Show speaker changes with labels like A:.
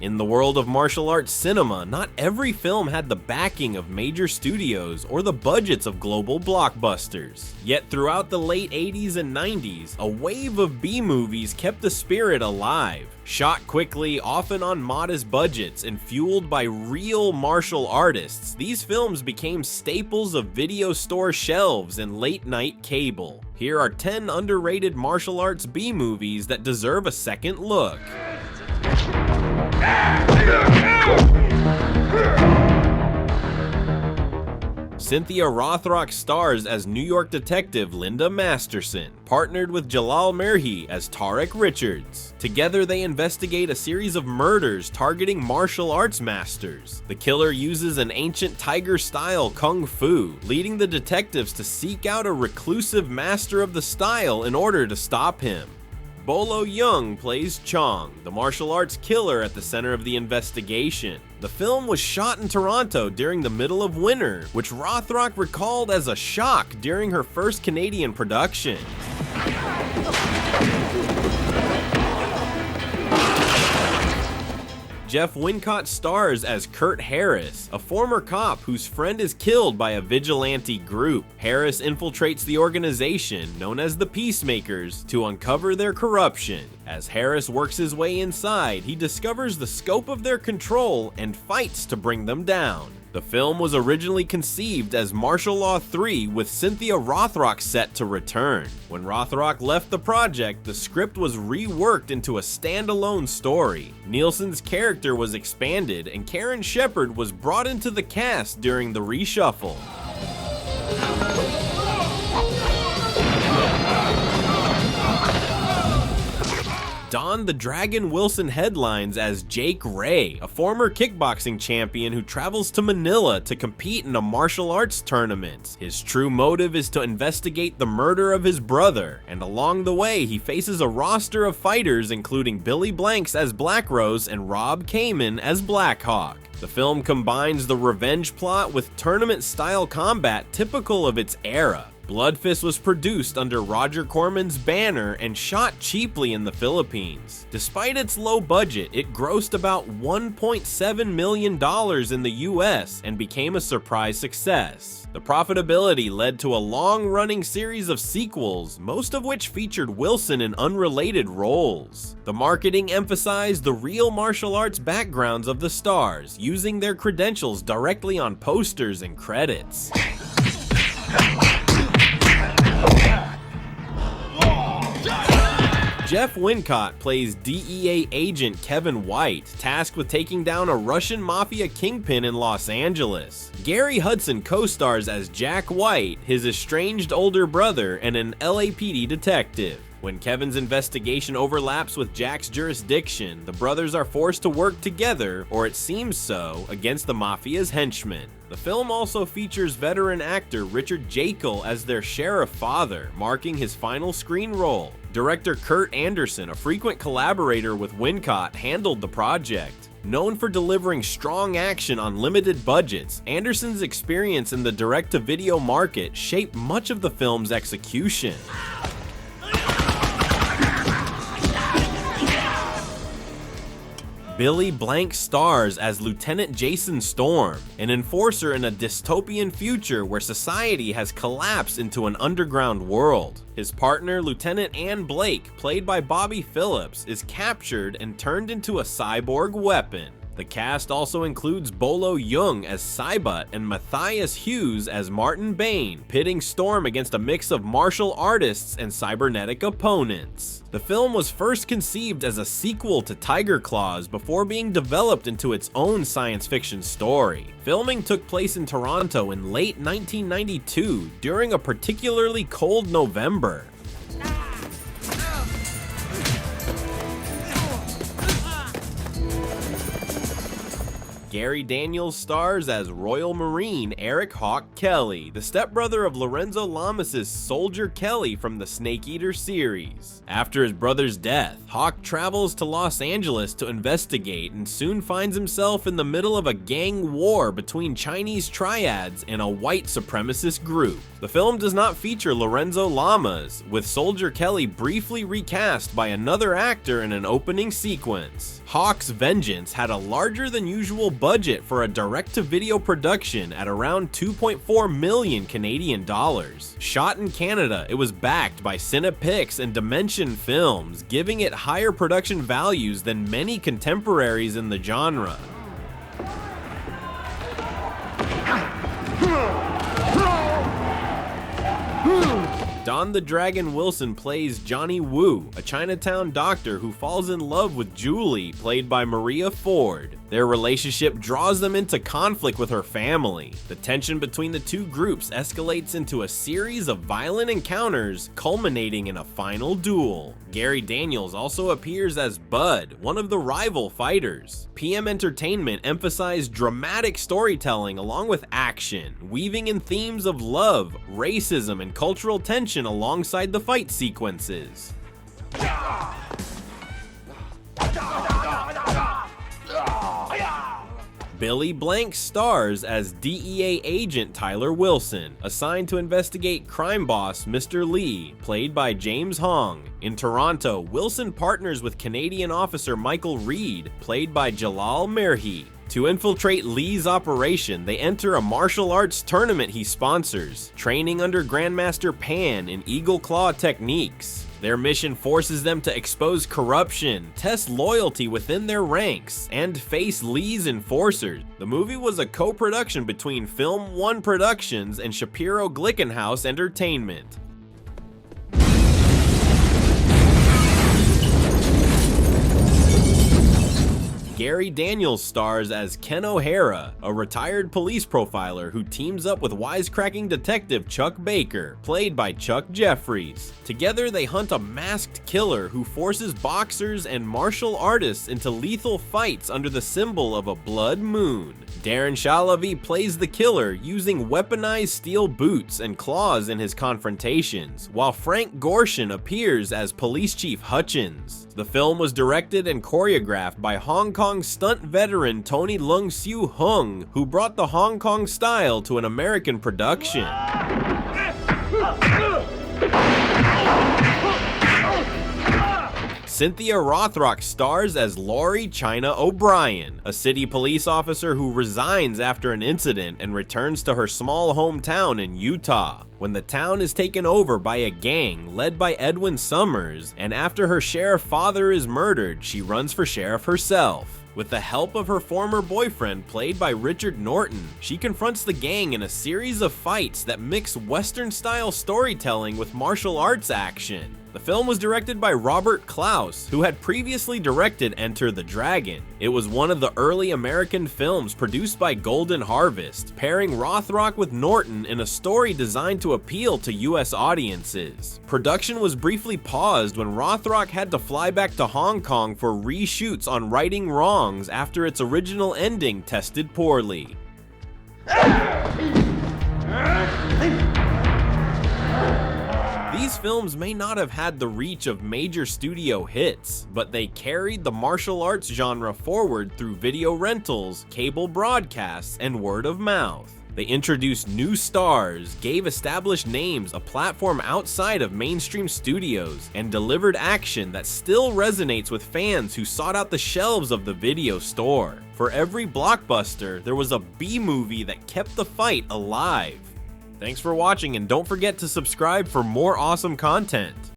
A: In the world of martial arts cinema, not every film had the backing of major studios or the budgets of global blockbusters. Yet throughout the late 80s and 90s, a wave of B-movies kept the spirit alive. Shot quickly, often on modest budgets, and fueled by real martial artists, these films became staples of video store shelves and late-night cable. Here are 10 underrated martial arts B-movies that deserve a second look. Cynthia Rothrock stars as New York detective Linda Masterson, partnered with Jalal Merhi as Tariq Richards. Together they investigate a series of murders targeting martial arts masters. The killer uses an ancient tiger-style kung fu, leading the detectives to seek out a reclusive master of the style in order to stop him. Bolo Yeung plays Chong, the martial arts killer at the center of the investigation. The film was shot in Toronto during the middle of winter, which Rothrock recalled as a shock during her first Canadian production. Jeff Wincott stars as Kurt Harris, a former cop whose friend is killed by a vigilante group. Harris infiltrates the organization, known as the Peacemakers, to uncover their corruption. As Harris works his way inside, he discovers the scope of their control and fights to bring them down. The film was originally conceived as Martial Law 3 with Cynthia Rothrock set to return. When Rothrock left the project, the script was reworked into a standalone story. Nielsen's character was expanded and Karen Shepard was brought into the cast during the reshuffle. Don the Dragon Wilson headlines as Jake Ray, a former kickboxing champion who travels to Manila to compete in a martial arts tournament. His true motive is to investigate the murder of his brother, and along the way he faces a roster of fighters including Billy Blanks as Black Rose and Rob Kamen as Black Hawk. The film combines the revenge plot with tournament-style combat typical of its era. Bloodfist was produced under Roger Corman's banner and shot cheaply in the Philippines. Despite its low budget, it grossed about $1.7 million in the US and became a surprise success. The profitability led to a long-running series of sequels, most of which featured Wilson in unrelated roles. The marketing emphasized the real martial arts backgrounds of the stars, using their credentials directly on posters and credits. Jeff Wincott plays DEA agent Kevin White, tasked with taking down a Russian mafia kingpin in Los Angeles. Gary Hudson co-stars as Jack White, his estranged older brother, and an LAPD detective. When Kevin's investigation overlaps with Jack's jurisdiction, the brothers are forced to work together, or it seems so, against the mafia's henchmen. The film also features veteran actor Richard Jekyll as their sheriff father, marking his final screen role. Director Kurt Anderson, a frequent collaborator with Wincott, handled the project. Known for delivering strong action on limited budgets, Anderson's experience in the direct-to-video market shaped much of the film's execution. Billy Blanks stars as Lieutenant Jason Storm, an enforcer in a dystopian future where society has collapsed into an underground world. His partner, Lieutenant Ann Blake, played by Bobby Phillips, is captured and turned into a cyborg weapon. The cast also includes Bolo Yeung as Saibat and Matthias Hughes as Martin Bain, pitting Storm against a mix of martial artists and cybernetic opponents. The film was first conceived as a sequel to Tiger Claws before being developed into its own science fiction story. Filming took place in Toronto in late 1992 during a particularly cold November. Gary Daniels stars as Royal Marine Eric Hawk Kelly, the stepbrother of Lorenzo Lamas' Soldier Kelly from the Snake Eater series. After his brother's death, Hawk travels to Los Angeles to investigate and soon finds himself in the middle of a gang war between Chinese triads and a white supremacist group. The film does not feature Lorenzo Lamas, with Soldier Kelly briefly recast by another actor in an opening sequence. Hawk's Vengeance had a larger than usual budget for a direct-to-video production at around 2.4 million Canadian dollars. Shot in Canada, it was backed by Cinepix and Dimension Films, giving it higher production values than many contemporaries in the genre. Don the Dragon Wilson plays Johnny Wu, a Chinatown doctor who falls in love with Julie, played by Maria Ford. Their relationship draws them into conflict with her family. The tension between the two groups escalates into a series of violent encounters, culminating in a final duel. Gary Daniels also appears as Bud, one of the rival fighters. PM Entertainment emphasized dramatic storytelling along with action, weaving in themes of love, racism, and cultural tension alongside the fight sequences. Billy Blank stars as DEA agent Tyler Wilson, assigned to investigate crime boss Mr. Lee, played by James Hong. In Toronto, Wilson partners with Canadian officer Michael Reed, played by Jalal Merhi. To infiltrate Lee's operation, they enter a martial arts tournament he sponsors, training under Grandmaster Pan in Eagle Claw techniques. Their mission forces them to expose corruption, test loyalty within their ranks, and face Lee's enforcers. The movie was a co-production between Film One Productions and Shapiro Glickenhaus Entertainment. Gary Daniels stars as Ken O'Hara, a retired police profiler who teams up with wisecracking detective Chuck Baker, played by Chuck Jeffries. Together they hunt a masked killer who forces boxers and martial artists into lethal fights under the symbol of a blood moon. Darren Shahlavi plays the killer, using weaponized steel boots and claws in his confrontations, while Frank Gorshin appears as Police Chief Hutchins. The film was directed and choreographed by Hong Kong stunt veteran Tony Leung Siu Hung, who brought the Hong Kong style to an American production. Cynthia Rothrock stars as Laurie China O'Brien, a city police officer who resigns after an incident and returns to her small hometown in Utah. When the town is taken over by a gang led by Edwin Summers, and after her sheriff father is murdered, she runs for sheriff herself. With the help of her former boyfriend, played by Richard Norton, she confronts the gang in a series of fights that mix Western-style storytelling with martial arts action. The film was directed by Robert Klaus, who had previously directed Enter the Dragon. It was one of the early American films produced by Golden Harvest, pairing Rothrock with Norton in a story designed to appeal to US audiences. Production was briefly paused when Rothrock had to fly back to Hong Kong for reshoots on Righting Wrongs after its original ending tested poorly. These films may not have had the reach of major studio hits, but they carried the martial arts genre forward through video rentals, cable broadcasts, and word of mouth. They introduced new stars, gave established names a platform outside of mainstream studios, and delivered action that still resonates with fans who sought out the shelves of the video store. For every blockbuster, there was a B-movie that kept the fight alive. Thanks for watching, and don't forget to subscribe for more awesome content.